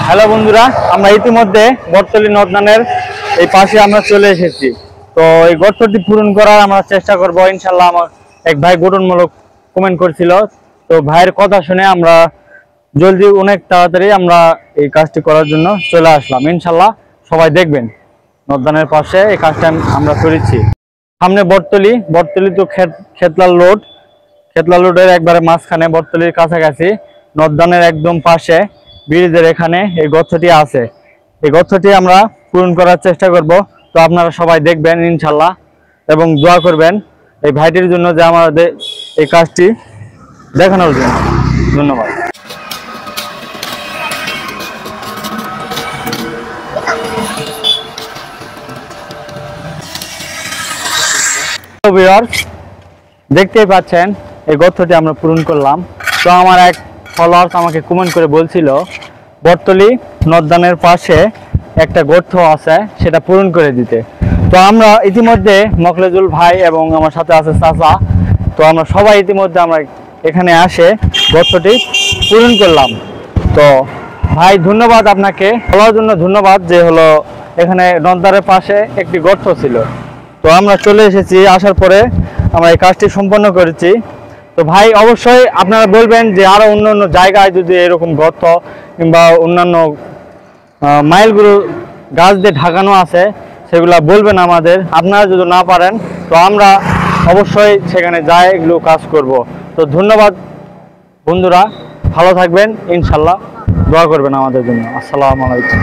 Hello বন্ধুরা, আমরা ইতিমধ্যে বটতলী নদনানের এই পাশে আমরা চলে এসেছি। তো এই গর্তটি পূরণ করার আমরা চেষ্টা করব ইনশাল্লাহ। আমার এক ভাই গঠনমূলক কমেন্ট করেছিল, তো ভাইয়ের কথা শুনে আমরা জলদি অনেক তাড়াতাড়ি আমরা এই কাজটি করার জন্য চলে আসলাম। ইনশাল্লাহ সবাই দেখবেন নদনানের পাশে এই কাজটা আমরা করেছি। সামনে বটতলী তো খেতলা রোডের একবারে মাঝখানে, বটতলীর কাছাকাছি নদনানের একদম পাশে ব্রিজের এখানে এই গর্তটি আছে। এই গর্তটি আমরা পূরণ করার চেষ্টা করব। তো আপনারা সবাই দেখবেন ইনশাল্লাহ এবং দোয়া করবেন এই ভাইটির জন্য যে আমাদের এই কাজটি দেখানোর জন্য। ধন্যবাদ। দেখতেই পাচ্ছেন এই গর্তটি আমরা পূরণ করলাম। তো আমার এক ফলোয়ার্স আমাকে কমেন্ট করে বলছিল বটতলী নদনানের পাশে একটা গর্ত আছে, সেটা পূরণ করে দিতে। তো আমরা ইতিমধ্যে মকলেজুল ভাই এবং আমার সাথে আছে চাচা, তো আমরা সবাই ইতিমধ্যে আমরা এখানে আসে গর্তটি পূরণ করলাম। তো ভাই ধন্যবাদ আপনাকে, বলার জন্য ধন্যবাদ যে হলো এখানে নদনানের পাশে একটি গর্ত ছিল। তো আমরা চলে এসেছি, আসার পরে আমরা এই কাজটি সম্পন্ন করেছি। তো ভাই অবশ্যই আপনারা বলবেন যে আরো অন্য জায়গায় যদি এরকম গর্ত কিংবা অন্যান্য মাইলগুলো গাছ দিয়ে ঢাকানো আছে সেগুলা বলবেন আমাদের। আপনারা যদি না পারেন তো আমরা অবশ্যই সেখানে যাই এগুলো কাজ করব। তো ধন্যবাদ বন্ধুরা, ভালো থাকবেন, ইনশাল্লাহ দোয়া করবেন আমাদের জন্য। আসসালামু আলাইকুম।